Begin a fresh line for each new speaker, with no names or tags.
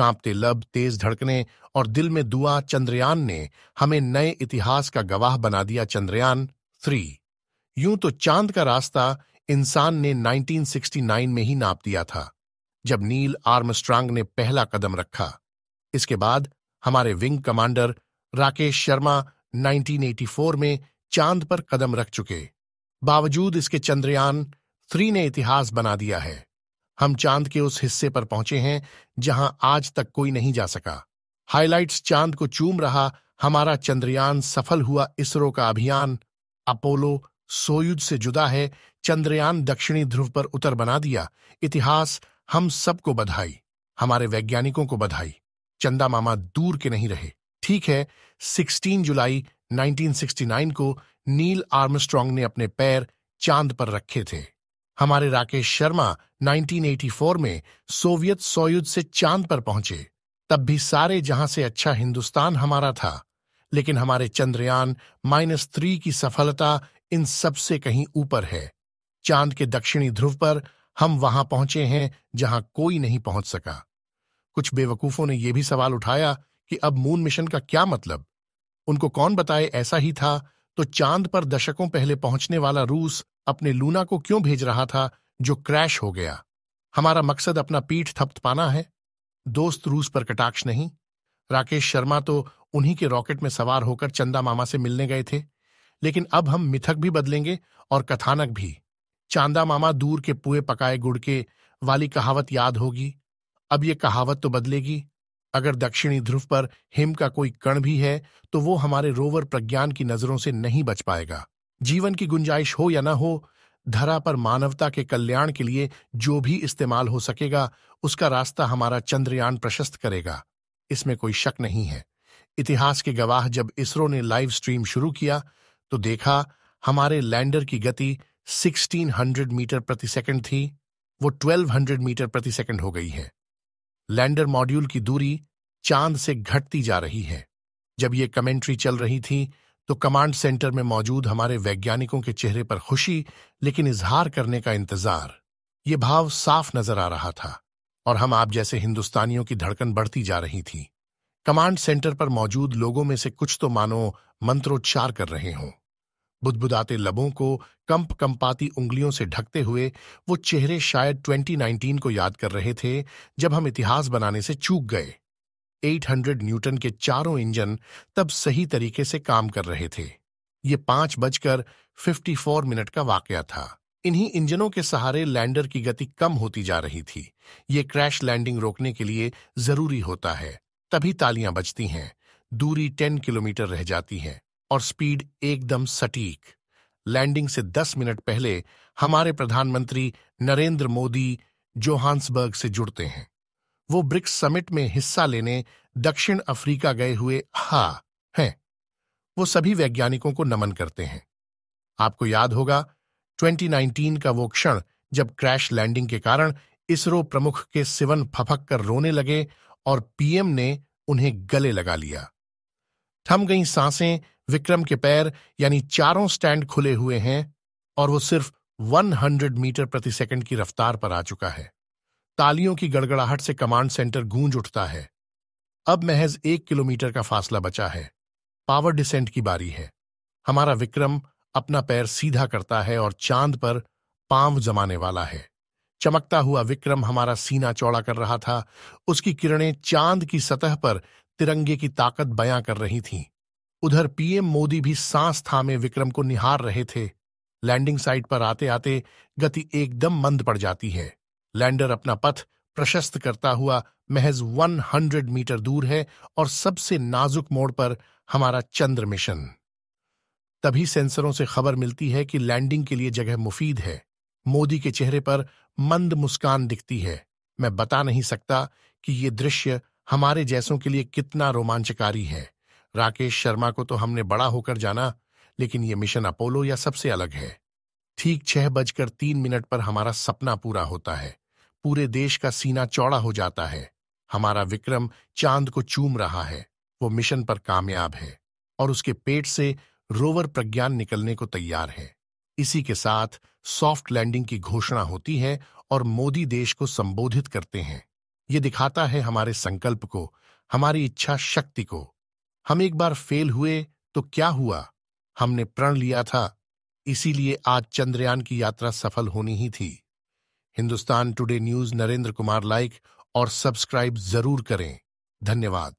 कांपते लब, तेज धड़कने और दिल में दुआ, चंद्रयान ने हमें नए इतिहास का गवाह बना दिया। चंद्रयान-3। यूं तो चांद का रास्ता इंसान ने 1969 में ही नाप दिया था, जब नील आर्मस्ट्रांग ने पहला कदम रखा। इसके बाद हमारे विंग कमांडर राकेश शर्मा 1984 में चांद पर कदम रख चुके। बावजूद इसके चंद्रयान-3 ने इतिहास बना दिया है। हम चांद के उस हिस्से पर पहुंचे हैं जहां आज तक कोई नहीं जा सका। हाइलाइट्स: चांद को चूम रहा हमारा चंद्रयान सफल हुआ। इसरो का अभियान अपोलो सोयुज से जुदा है। चंद्रयान दक्षिणी ध्रुव पर उतर बना दिया। इतिहास: हम सबको बधाई, हमारे वैज्ञानिकों को बधाई। चंदा मामा दूर के नहीं रहे। ठीक है, 16 जुलाई 1969 को नील आर्मस्ट्रांग ने अपने पैर चांद पर रखे थे। हमारे राकेश शर्मा 1984 में सोवियत सोयुज से चांद पर पहुंचे। तब भी सारे जहां से अच्छा हिंदुस्तान हमारा था, लेकिन हमारे चंद्रयान-3 की सफलता इन सब से कहीं ऊपर है। चांद के दक्षिणी ध्रुव पर हम वहां पहुंचे हैं जहां कोई नहीं पहुंच सका। कुछ बेवकूफों ने यह भी सवाल उठाया कि अब मून मिशन का क्या मतलब। उनको कौन बताए ऐसा ही था तो चांद पर दशकों पहले पहुंचने वाला रूस अपने लूना को क्यों भेज रहा था जो क्रैश हो गया। हमारा मकसद अपना पीठ थपथपाना है, दोस्त रूस पर कटाक्ष नहीं। राकेश शर्मा तो उन्हीं के रॉकेट में सवार होकर चंदा मामा से मिलने गए थे, लेकिन अब हम मिथक भी बदलेंगे और कथानक भी। चांदा मामा दूर के पुए पकाए गुड़ के वाली कहावत याद होगी। अब ये कहावत तो बदलेगी। अगर दक्षिणी ध्रुव पर हिम का कोई कण भी है तो वो हमारे रोवर प्रज्ञान की नजरों से नहीं बच पाएगा। जीवन की गुंजाइश हो या न हो, धरा पर मानवता के कल्याण के लिए जो भी इस्तेमाल हो सकेगा उसका रास्ता हमारा चंद्रयान प्रशस्त करेगा, इसमें कोई शक नहीं है। इतिहास के गवाह जब इसरो ने लाइव स्ट्रीम शुरू किया तो देखा हमारे लैंडर की गति 1600 मीटर प्रति सेकंड थी, वो 1200 मीटर प्रति सेकंड हो गई है। लैंडर मॉड्यूल की दूरी चांद से घटती जा रही है। जब ये कमेंट्री चल रही थी तो कमांड सेंटर में मौजूद हमारे वैज्ञानिकों के चेहरे पर खुशी, लेकिन इजहार करने का इंतजार। ये भाव साफ नजर आ रहा था और हम आप जैसे हिंदुस्तानियों की धड़कन बढ़ती जा रही थी। कमांड सेंटर पर मौजूद लोगों में से कुछ तो मानो मंत्रोच्चार कर रहे हों। बुदबुदाते लबों को कंपाती उंगलियों से ढकते हुए वो चेहरे शायद 2019 को याद कर रहे थे, जब हम इतिहास बनाने से चूक गए। 800 न्यूटन के चारों इंजन तब सही तरीके से काम कर रहे थे। ये 5:54 का वाकया था। इन्हीं इंजनों के सहारे लैंडर की गति कम होती जा रही थी। ये क्रैश लैंडिंग रोकने के लिए जरूरी होता है। तभी तालियां बजती हैं, दूरी 10 किलोमीटर रह जाती है और स्पीड एकदम सटीक। लैंडिंग से 10 मिनट पहले हमारे प्रधानमंत्री नरेंद्र मोदी जोहान्सबर्ग से जुड़ते हैं। वो ब्रिक्स समिट में हिस्सा लेने दक्षिण अफ्रीका गए हुए हैं। वो सभी वैज्ञानिकों को नमन करते हैं। आपको याद होगा 2019 का वो क्षण जब क्रैश लैंडिंग के कारण इसरो प्रमुख के सिवन फपक कर रोने लगे और पीएम ने उन्हें गले लगा लिया। थम गई सांसें। विक्रम के पैर यानी चारों स्टैंड खुले हुए हैं और वो सिर्फ 100 मीटर प्रति सेकंड की रफ्तार पर आ चुका है। तालियों की गड़गड़ाहट से कमांड सेंटर गूंज उठता है। अब महज 1 किलोमीटर का फासला बचा है। पावर डिसेंट की बारी है। हमारा विक्रम अपना पैर सीधा करता है और चांद पर पांव जमाने वाला है। चमकता हुआ विक्रम हमारा सीना चौड़ा कर रहा था। उसकी किरणें चांद की सतह पर तिरंगे की ताकत बयां कर रही थीं। उधर पीएम मोदी भी सांस थामे विक्रम को निहार रहे थे। लैंडिंग साइट पर आते आते गति एकदम मंद पड़ जाती है। लैंडर अपना पथ प्रशस्त करता हुआ महज 100 मीटर दूर है और सबसे नाजुक मोड़ पर हमारा चंद्र मिशन। तभी सेंसरों से खबर मिलती है कि लैंडिंग के लिए जगह मुफीद है। मोदी के चेहरे पर मंद मुस्कान दिखती है। मैं बता नहीं सकता कि ये दृश्य हमारे जैसों के लिए कितना रोमांचकारी है। राकेश शर्मा को तो हमने बड़ा होकर जाना, लेकिन ये मिशन अपोलो या सबसे अलग है। ठीक 6:03 पर हमारा सपना पूरा होता है। पूरे देश का सीना चौड़ा हो जाता है। हमारा विक्रम चांद को चूम रहा है। वो मिशन पर कामयाब है और उसके पेट से रोवर प्रज्ञान निकलने को तैयार है। इसी के साथ सॉफ्ट लैंडिंग की घोषणा होती है और मोदी देश को संबोधित करते हैं। ये दिखाता है हमारे संकल्प को, हमारी इच्छा शक्ति को। हम एक बार फेल हुए तो क्या हुआ, हमने प्रण लिया था, इसीलिए आज चंद्रयान की यात्रा सफल होनी ही थी। Hindustan today news Narendra Kumar like और सब्सक्राइब जरूर करें। धन्यवाद।